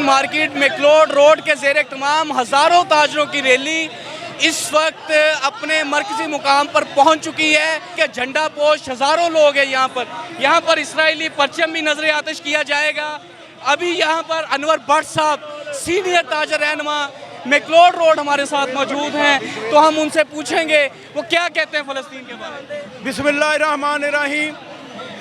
Market McLeod road के ज़ेर तमाम हज़ारों ताजरों की रैली इस वक्त अपने मरकज़ी मुकाम पर पहुंच चुकी है कि झंडा पोश हज़ारों लोग हैं यहाँ पर इसराइली परचम भी नजर आतिश किया जाएगा। अभी यहाँ पर अनवर भट्ट साहब सीनियर ताजर रहनुमा मैक्लोड रोड हमारे साथ मौजूद हैं, तो हम उनसे पूछेंगे वो क्या कहते हैं फ़लस्तीन के बारे में। बिस्मिल्लाहिर्रहमानिर्रहीम।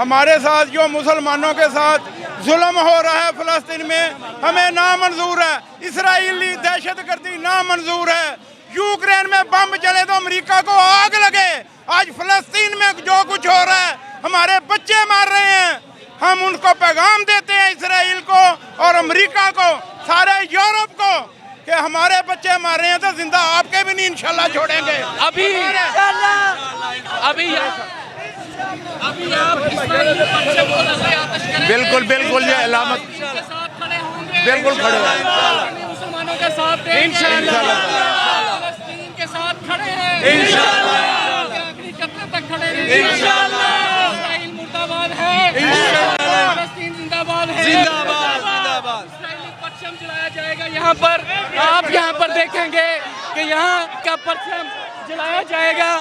हमारे साथ जो मुसलमानों के साथ जुल्म हो रहा है फ़लस्तीन में, हमें नामंजूर है। इसराइली दहशतगर्दी नामंजूर है। यूक्रेन में बम चले तो अमेरिका को आग लगे। आज फ़लस्तीन में जो कुछ हो रहा है, हमारे बच्चे मार रहे हैं। हम उनको पैगाम देते हैं इसराइल को और अमेरिका को, सारे यूरोप को, कि हमारे बच्चे मार रहे हैं तो जिंदा आपके भी नहीं इंशाल्लाह छोड़ेंगे। अभी बिल्कुल बिल्कुल ये अलामत बिल्कुल खड़े हैं, मुसलमानों के साथ इंशाअल्लाह, फ़लस्तीन के साथ खड़े हैं इंशाअल्लाह, आखिरी कतरे तक खड़े हैं इंशाअल्लाह। इस्राइल मुर्दाबाद है इंशाअल्लाह, फ़लस्तीन जिंदाबाद है जिंदाबाद। इस्राइली परचम जलाया जाएगा यहाँ पर। आप यहाँ पर देखेंगे कि यहाँ का परचम जलाया जाएगा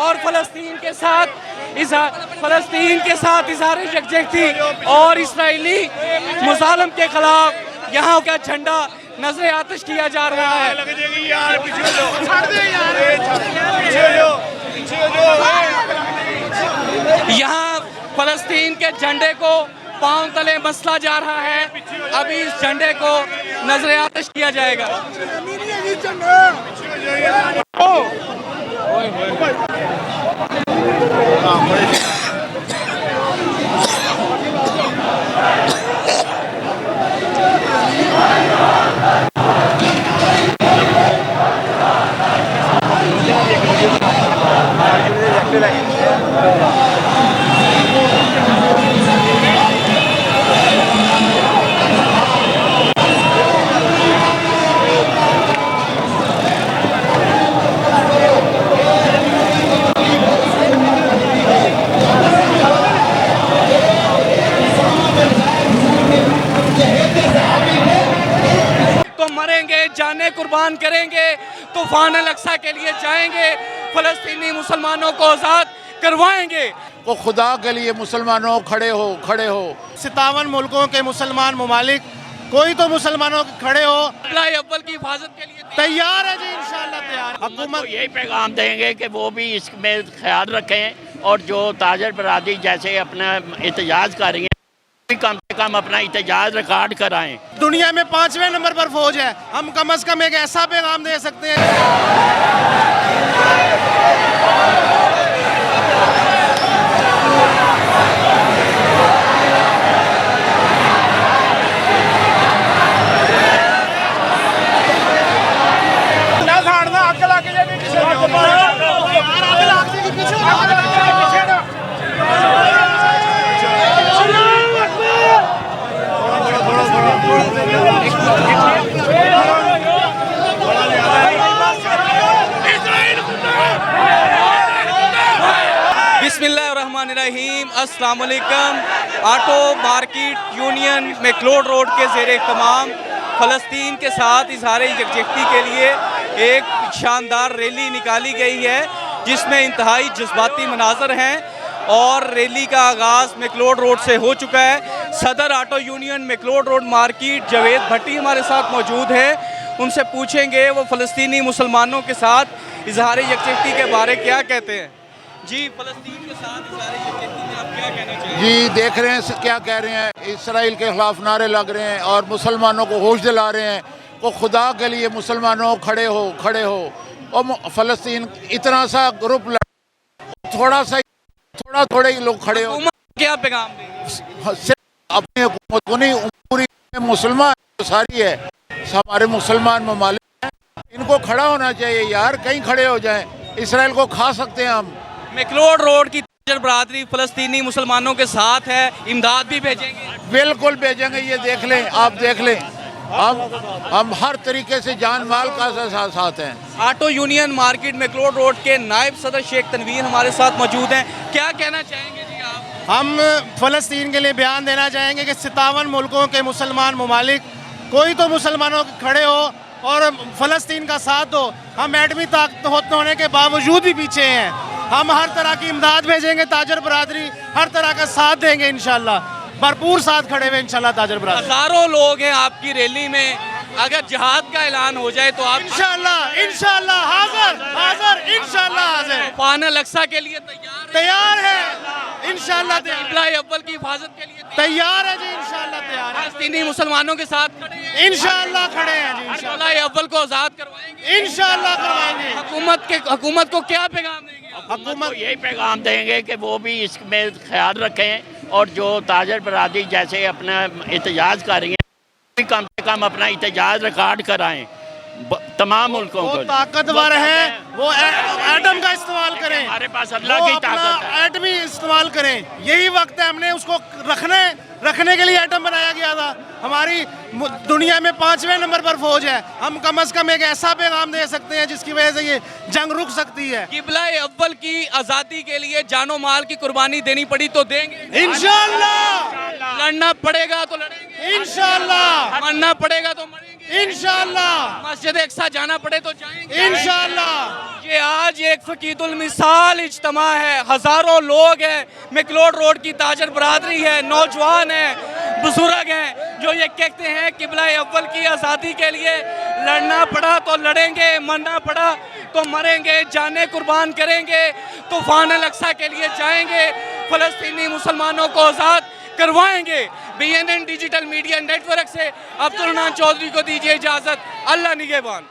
और फ़लस्तीन के साथ इज़हार यकजहती और इसराइली मुज़ालिम के खिलाफ यहाँ का झंडा नजर आतिश किया जा रहा है। यहाँ फ़लस्तीन के झंडे को पांव तले मसला जा रहा है। अभी इस झंडे को नजर आतिश किया जाएगा। जाने कुर्बान करेंगे, तूफान अल-अक्सा के लिए जाएंगे, फ़लस्तीनी मुसलमानों को आज़ाद करवाएंगे। तो खुदा के लिए मुसलमानों खड़े हो 57 मुल्कों के मुसलमान ममालिक, कोई तो मुसलमानों के खड़े हो, अव्वल की हिफाजत के लिए तैयार है जी इंशाअल्लाह तैयार। हुकूमत यही पैगाम देंगे कि वो भी इसमें ख्याल रखें और जो ताजर बरादरी जैसे अपना एहतजाज कर रही हैं, कम से कम अपना एहतजाज रिकॉर्ड कराएं। दुनिया में 5वें नंबर पर फौज है, हम कम से कम एक ऐसा पैगाम दे सकते हैं। बिस्मिल्लाहिर्रहमानिर्रहीम। अस्सलाम वालेकुम। Auto market union McLeod road के ज़ेरे तमाम फ़लस्तीन के साथ इज़हार यकजहती के लिए एक शानदार रैली निकाली गई है, जिसमें इंतहाई जज्बाती मनाज़र हैं और रैली का आगाज़ मैक्लोड रोड से हो चुका है। Sadar auto union McLeod road market Javed Bhatti हमारे साथ मौजूद है, उनसे पूछेंगे वो फ़लस्तीनी मुसलमानों के साथ इज़हार यकजहती के बारे क्या कहते हैं। जी, फ़लस्तीन के साथ इज़हार यकजहती में आप क्या कहना चाहिए? जी, देख रहे हैं क्या कह रहे हैं, इसराइल के खिलाफ नारे लग रहे हैं और मुसलमानों को होश दिला रहे हैं को खुदा के लिए मुसलमानों खड़े हो। और फ़लस्तीन इतना सा ग्रुप थोड़े ही लोग खड़े हो। क्या पैगाम देंगे? अपनी हुकूमत को नहीं, पूरी मुसलमान सारी है, हमारे मुसलमान ममालिक हैं, इनको खड़ा होना चाहिए यार, कहीं खड़े हो जाएं। इसराइल को खा सकते हैं हम। मैक्लोड रोड की ताजर बरादरी फ़लस्तीनी मुसलमानों के साथ है, इमदाद भी भेजेंगे। बिल्कुल भेजेंगे, ये देख लें, आप देख लें। हम हर तरीके से जान माल का साथ हैं। Auto union market McLeod road के नायब सदर शेख तनवीर हमारे साथ मौजूद हैं, क्या कहना चाहेंगे जी आप? हम फ़लस्तीन के लिए बयान देना चाहेंगे कि 57 मुल्कों के मुसलमान ममालिक, कोई तो मुसलमानों के खड़े हो और फ़लस्तीन का साथ दो। हम एटमी ताकत होने के बावजूद भी पीछे हैं। हम हर तरह की इमदाद भेजेंगे, ताजर बरादरी हर तरह का साथ देंगे इंशाल्लाह, भरपूर साथ खड़े हुए इंशाल्लाह ताजर बरादरी। हजारों लोग हैं आपकी रैली में, अगर जिहाद का ऐलान हो जाए तो आप इंशाल्लाह इंशाल्लाह हाजिर इंशाल्लाह हाजिर। तूफान अल-अक्सा के लिए तैयार है इंशाल्लाह, किबला अव्वल की हिफाजत के लिए तैयार है जी इंशाल्लाह तैयार है। फलस्तीनी मुसलमानों के साथ खड़े हैं, इंशाल्लाह खड़े हैं जी इंशाल्लाह, किबला अव्वल को आज़ाद करवाएंगे, इंशाल्लाह करवाएंगे। हुकूमत को क्या पैगाम देंगे? हुकूमत को यही पैगाम देंगे कि वो भी इसमें ख्याल रखें और जो ताजर बरादरी जैसे अपना एहतजाज कर रही हैं, भी कम से कम अपना एहतजाज रिकॉर्ड कराएं तमाम मुल्कों वो को। ताकतवर हैं, वो एटम का इस्तेमाल करें, हमारे पास अल्लाह वो की अपना ताकत है। एटमी इस्तेमाल करें। यही वक्त है, हमने उसको रखने के लिए एटम बनाया गया था। हमारी दुनिया में 5वें नंबर पर फौज है। हम कम से कम एक ऐसा पैगाम दे सकते हैं जिसकी वजह से ये जंग रुक सकती है। किबला अव्वल की आज़ादी के लिए जानो माल की कुर्बानी देनी पड़ी तो देंगे इंशाल्लाह, लड़ना पड़ेगा तो लड़ेंगे इंशाल्लाह, मरना पड़ेगा तो मरेंगे इंशाल्लाह, मस्जिद अक्सा जाना पड़े तो जाएंगे इंशाल्लाह। ये आज एक फकीदुल मिसाल इज्तिमा है, हजारों लोग हैं, मैक्लोड रोड की ताजर बरादरी है, नौजवान हैं, बुजुर्ग हैं, जो ये कहते हैं किबला अव्वल की आज़ादी के लिए लड़ना पड़ा तो लड़ेंगे, मरना पड़ा तो मरेंगे, जाने कुर्बान करेंगे, तूफान अल-अक्सा के लिए जाएंगे, फ़लस्तीनी मुसलमानों को आज़ाद करवाएंगे। BNN डिजिटल मीडिया नेटवर्क से अब्दुल रहमान चौधरी को दीजिए इजाज़त। अल्लाह निगहबान।